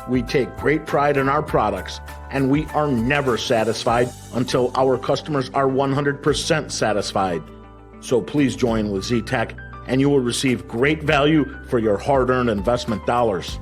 We take great pride in our products, and we are never satisfied until our customers are 100% satisfied. So please join with Z-Tech, and you will receive great value for your hard-earned investment dollars.